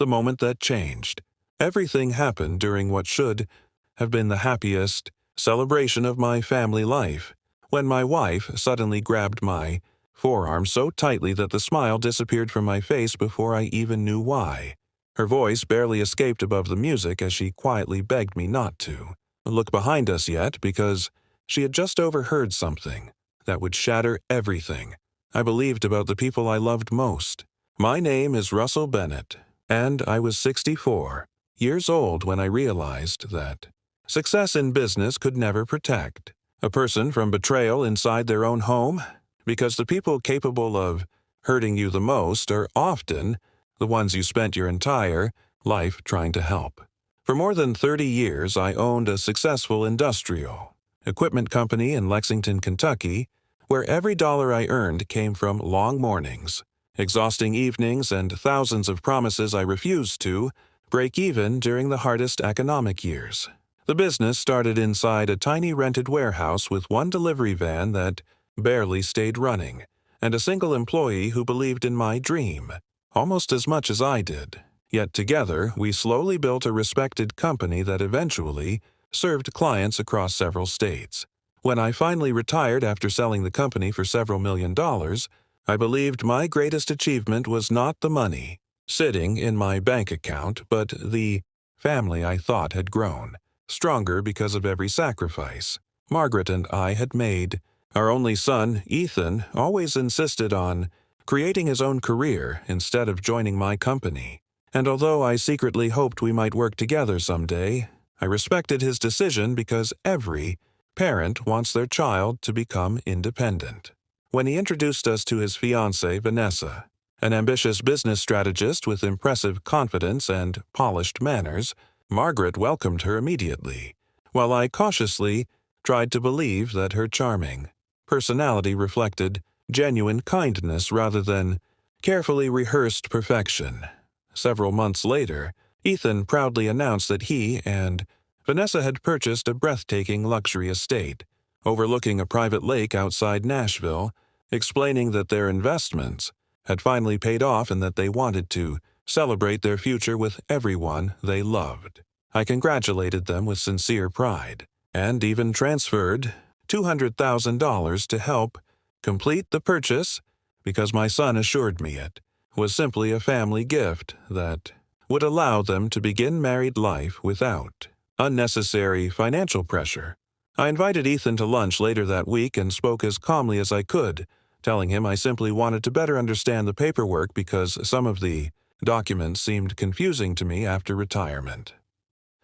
the moment that changed. Everything happened during what should have been the happiest celebration of my family life, when my wife suddenly grabbed my forearm so tightly that the smile disappeared from my face before I even knew why. Her voice barely escaped above the music as she quietly begged me not to look behind us yet, because she had just overheard something that would shatter everything I believed about the people I loved most. My name is Russell Bennett, and I was 64 years old when I realized that success in business could never protect a person from betrayal inside their own home, because the people capable of hurting you the most are often the ones you spent your entire life trying to help. For more than 30 years, I owned a successful industrial equipment company in Lexington, Kentucky, where every dollar I earned came from long mornings, exhausting evenings, and thousands of promises I refused to break even during the hardest economic years. The business started inside a tiny rented warehouse with one delivery van that barely stayed running, and a single employee who believed in my dream almost as much as I did. Yet together, we slowly built a respected company that eventually served clients across several states. When I finally retired after selling the company for several $1,000,000, I believed my greatest achievement was not the money sitting in my bank account, but the family I thought had grown stronger because of every sacrifice Margaret and I had made. Our only son, Ethan, always insisted on creating his own career instead of joining my company. And although I secretly hoped we might work together someday, I respected his decision because every parent wants their child to become independent. When he introduced us to his fiancée, Vanessa, an ambitious business strategist with impressive confidence and polished manners, Margaret welcomed her immediately, while I cautiously tried to believe that her charming personality reflected genuine kindness rather than carefully rehearsed perfection. Several months later, Ethan proudly announced that he and Vanessa had purchased a breathtaking luxury estate overlooking a private lake outside Nashville, explaining that their investments had finally paid off and that they wanted to celebrate their future with everyone they loved. I congratulated them with sincere pride, and even transferred $200,000 to help complete the purchase, because my son assured me it was simply a family gift that would allow them to begin married life without unnecessary financial pressure. I invited Ethan to lunch later that week and spoke as calmly as I could, telling him I simply wanted to better understand the paperwork because some of the documents seemed confusing to me after retirement.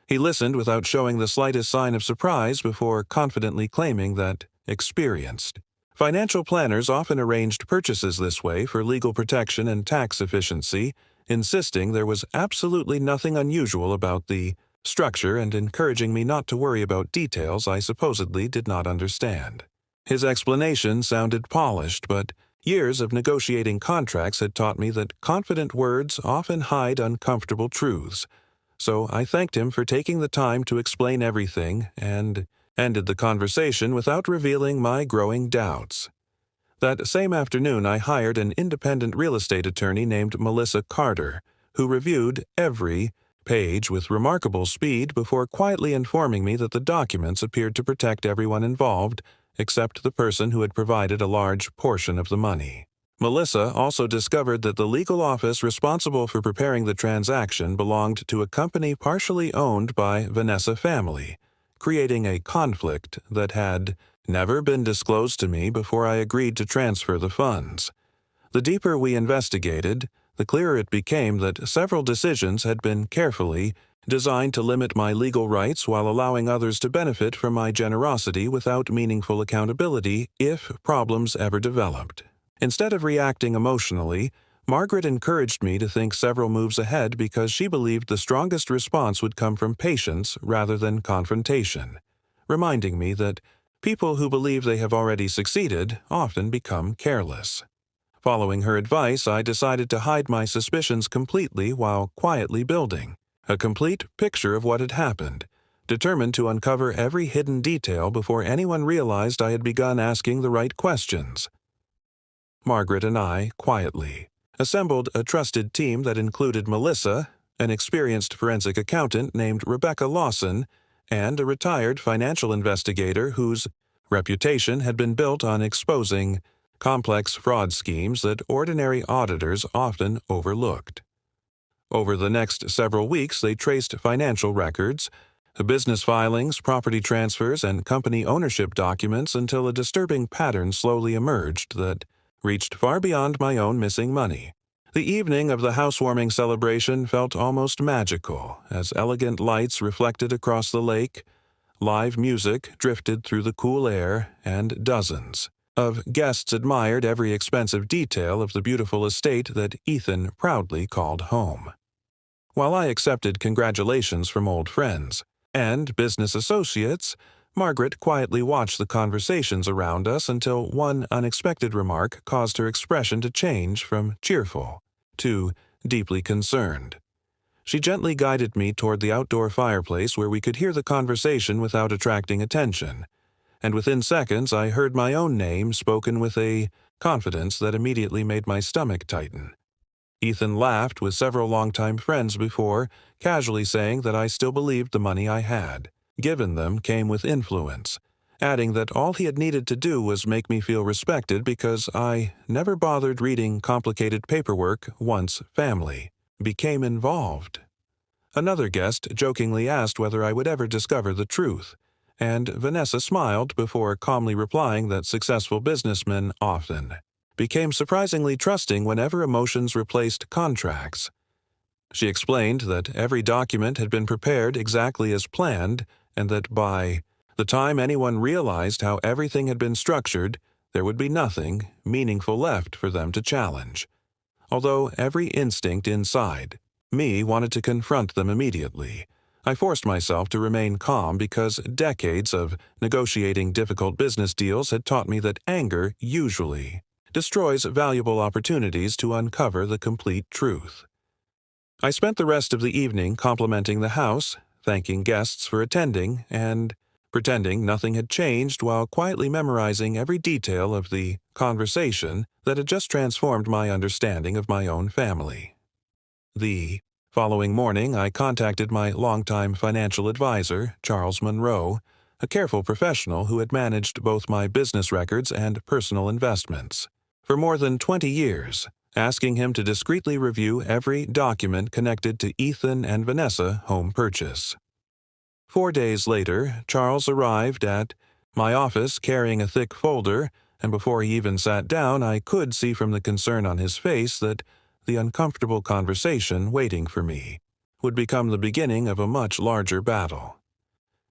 He listened without showing the slightest sign of surprise before confidently claiming that experienced financial planners often arranged purchases this way for legal protection and tax efficiency, insisting there was absolutely nothing unusual about the structure and encouraging me not to worry about details I supposedly did not understand. His explanation sounded polished, but years of negotiating contracts had taught me that confident words often hide uncomfortable truths. So I thanked him for taking the time to explain everything and ended the conversation without revealing my growing doubts. That same afternoon, I hired an independent real estate attorney named Melissa Carter, who reviewed every page with remarkable speed before quietly informing me that the documents appeared to protect everyone involved except the person who had provided a large portion of the money. Melissa also discovered that the legal office responsible for preparing the transaction belonged to a company partially owned by Vanessa family, creating a conflict that had never been disclosed to me before I agreed to transfer the funds. The deeper we investigated, the clearer it became that several decisions had been carefully designed to limit my legal rights while allowing others to benefit from my generosity without meaningful accountability if problems ever developed. Instead of reacting emotionally, Margaret encouraged me to think several moves ahead because she believed the strongest response would come from patience rather than confrontation, reminding me that people who believe they have already succeeded often become careless. Following her advice, I decided to hide my suspicions completely while quietly building a complete picture of what had happened, determined to uncover every hidden detail before anyone realized I had begun asking the right questions. Margaret and I, quietly, assembled a trusted team that included Melissa, an experienced forensic accountant named Rebecca Lawson, and a retired financial investigator whose reputation had been built on exposing complex fraud schemes that ordinary auditors often overlooked. Over the next several weeks, they traced financial records, business filings, property transfers, and company ownership documents until a disturbing pattern slowly emerged that reached far beyond my own missing money. The evening of the housewarming celebration felt almost magical, as elegant lights reflected across the lake, live music drifted through the cool air, and dozens of guests admired every expensive detail of the beautiful estate that Ethan proudly called home. While I accepted congratulations from old friends and business associates, Margaret quietly watched the conversations around us until one unexpected remark caused her expression to change from cheerful to deeply concerned. She gently guided me toward the outdoor fireplace where we could hear the conversation without attracting attention, and within seconds I heard my own name spoken with a confidence that immediately made my stomach tighten. Ethan laughed with several longtime friends before, casually saying that I still believed the money I had, given them, came with influence, adding that all he had needed to do was make me feel respected because I never bothered reading complicated paperwork once family became involved. Another guest jokingly asked whether I would ever discover the truth, and Vanessa smiled before calmly replying that successful businessmen often became surprisingly trusting whenever emotions replaced contracts. She explained that every document had been prepared exactly as planned, and that by the time anyone realized how everything had been structured, there would be nothing meaningful left for them to challenge. Although every instinct inside me wanted to confront them immediately, I forced myself to remain calm because decades of negotiating difficult business deals had taught me that anger usually destroys valuable opportunities to uncover the complete truth. I spent the rest of the evening complimenting the house, thanking guests for attending, and pretending nothing had changed while quietly memorizing every detail of the conversation that had just transformed my understanding of my own family. The following morning, I contacted my longtime financial advisor, Charles Monroe, a careful professional who had managed both my business records and personal investments for more than 20 years, asking him to discreetly review every document connected to Ethan and Vanessa home purchase. 4 days later, Charles arrived at my office carrying a thick folder, and before he even sat down, I could see from the concern on his face that the uncomfortable conversation waiting for me would become the beginning of a much larger battle.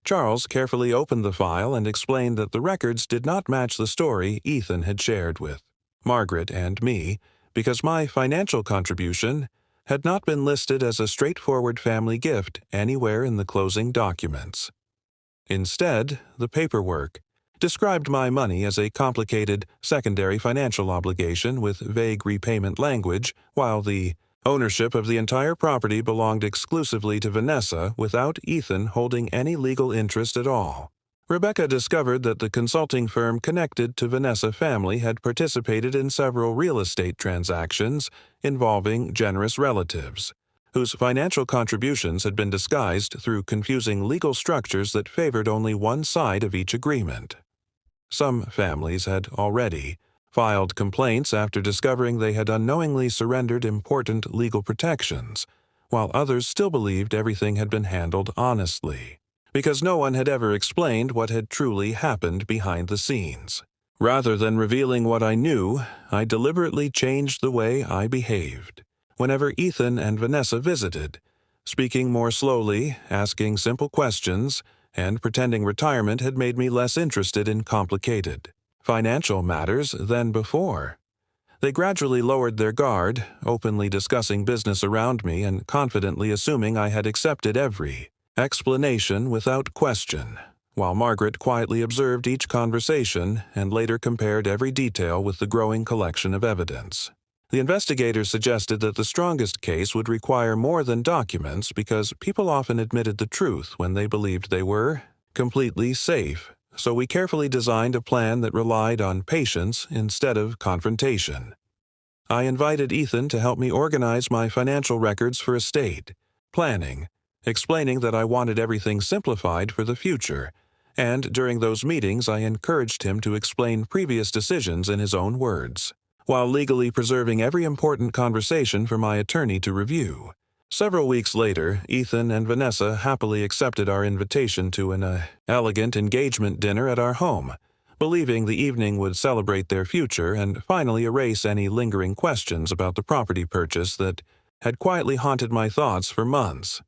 Charles carefully opened the file and explained that the records did not match the story Ethan had shared with Margaret and me because my financial contribution had not been listed as a straightforward family gift anywhere in the closing documents. Instead, the paperwork described my money as a complicated secondary financial obligation with vague repayment language, while the ownership of the entire property belonged exclusively to Vanessa without Ethan holding any legal interest at all. Rebecca discovered that the consulting firm connected to Vanessa family had participated in several real estate transactions involving generous relatives, whose financial contributions had been disguised through confusing legal structures that favored only one side of each agreement. Some families had already filed complaints after discovering they had unknowingly surrendered important legal protections, while others still believed everything had been handled honestly, because no one had ever explained what had truly happened behind the scenes. Rather than revealing what I knew, I deliberately changed the way I behaved whenever Ethan and Vanessa visited, speaking more slowly, asking simple questions, and pretending retirement had made me less interested in complicated financial matters than before. They gradually lowered their guard, openly discussing business around me and confidently assuming I had accepted every explanation without question, while Margaret quietly observed each conversation and later compared every detail with the growing collection of evidence. The investigators suggested that the strongest case would require more than documents because people often admitted the truth when they believed they were completely safe, so we carefully designed a plan that relied on patience instead of confrontation. I invited Ethan to help me organize my financial records for estate, planning, explaining that I wanted everything simplified for the future, and during those meetings I encouraged him to explain previous decisions in his own words, while legally preserving every important conversation for my attorney to review. Several weeks later, Ethan and Vanessa happily accepted our invitation to an elegant engagement dinner at our home, believing the evening would celebrate their future and finally erase any lingering questions about the property purchase that had quietly haunted my thoughts for months.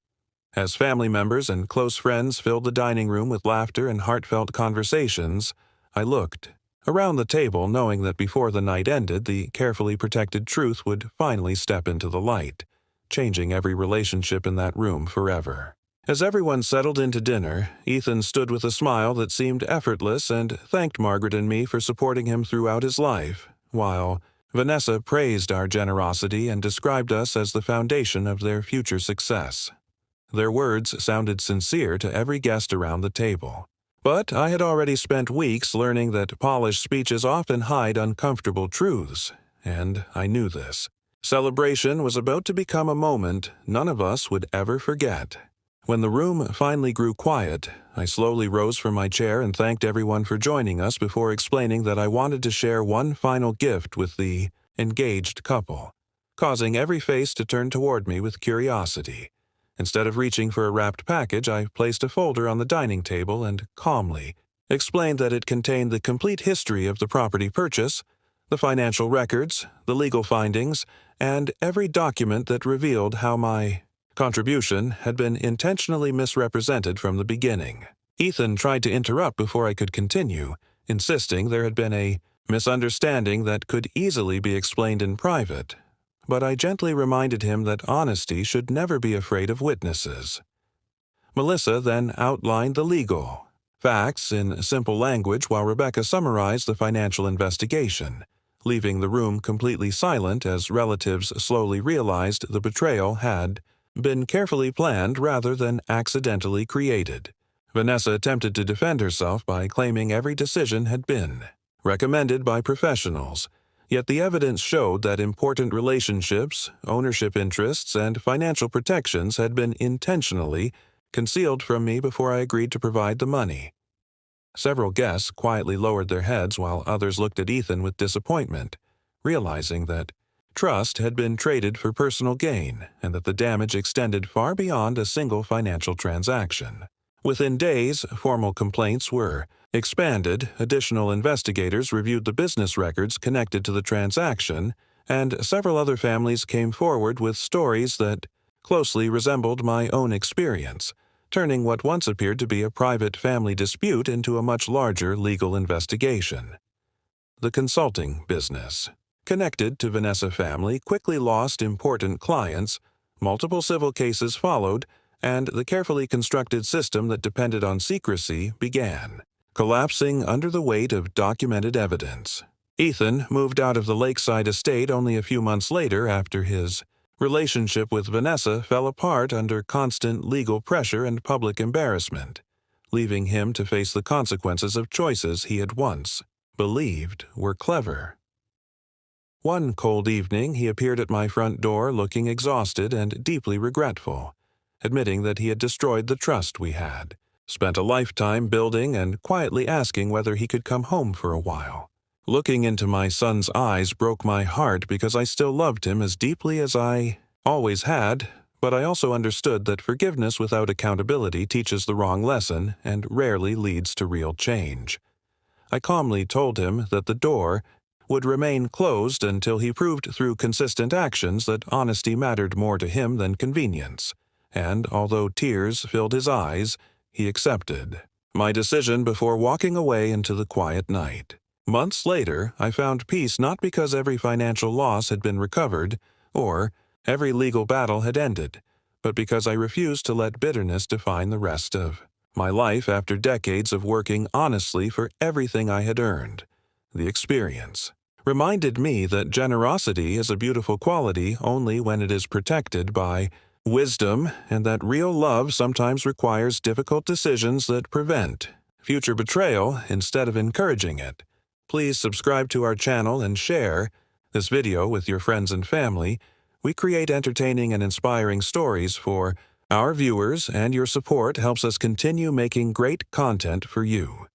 As family members and close friends filled the dining room with laughter and heartfelt conversations, I looked around the table knowing that before the night ended, the carefully protected truth would finally step into the light, changing every relationship in that room forever. As everyone settled into dinner, Ethan stood with a smile that seemed effortless and thanked Margaret and me for supporting him throughout his life, while Vanessa praised our generosity and described us as the foundation of their future success. Their words sounded sincere to every guest around the table. But I had already spent weeks learning that polished speeches often hide uncomfortable truths, and I knew this. Celebration was about to become a moment none of us would ever forget. When the room finally grew quiet, I slowly rose from my chair and thanked everyone for joining us before explaining that I wanted to share one final gift with the engaged couple, causing every face to turn toward me with curiosity. Instead of reaching for a wrapped package, I placed a folder on the dining table and calmly explained that it contained the complete history of the property purchase, the financial records, the legal findings, and every document that revealed how my contribution had been intentionally misrepresented from the beginning. Ethan tried to interrupt before I could continue, insisting there had been a misunderstanding that could easily be explained in private, but I gently reminded him that honesty should never be afraid of witnesses. Melissa then outlined the legal facts in simple language while Rebecca summarized the financial investigation, leaving the room completely silent as relatives slowly realized the betrayal had been carefully planned rather than accidentally created. Vanessa attempted to defend herself by claiming every decision had been recommended by professionals, yet the evidence showed that important relationships, ownership interests, and financial protections had been intentionally concealed from me before I agreed to provide the money. Several guests quietly lowered their heads while others looked at Ethan with disappointment, realizing that trust had been traded for personal gain and that the damage extended far beyond a single financial transaction. Within days, formal complaints were expanded, additional investigators reviewed the business records connected to the transaction, and several other families came forward with stories that closely resembled my own experience, turning what once appeared to be a private family dispute into a much larger legal investigation. The consulting business, connected to Vanessa family, quickly lost important clients, multiple civil cases followed, and the carefully constructed system that depended on secrecy began collapsing under the weight of documented evidence. Ethan moved out of the lakeside estate only a few months later after his relationship with Vanessa fell apart under constant legal pressure and public embarrassment, leaving him to face the consequences of choices he had once believed were clever. One cold evening, he appeared at my front door looking exhausted and deeply regretful, admitting that he had destroyed the trust we had, spent a lifetime building, and quietly asking whether he could come home for a while. Looking into my son's eyes broke my heart because I still loved him as deeply as I always had, but I also understood that forgiveness without accountability teaches the wrong lesson and rarely leads to real change. I calmly told him that the door would remain closed until he proved through consistent actions that honesty mattered more to him than convenience, and although tears filled his eyes, he accepted my decision before walking away into the quiet night. Months later, I found peace not because every financial loss had been recovered or every legal battle had ended, but because I refused to let bitterness define the rest of my life after decades of working honestly for everything I had earned. The experience reminded me that generosity is a beautiful quality only when it is protected by wisdom, and that real love sometimes requires difficult decisions that prevent future betrayal instead of encouraging it. Please subscribe to our channel and share this video with your friends and family. We create entertaining and inspiring stories for Our viewers and your support helps us continue making great content for you.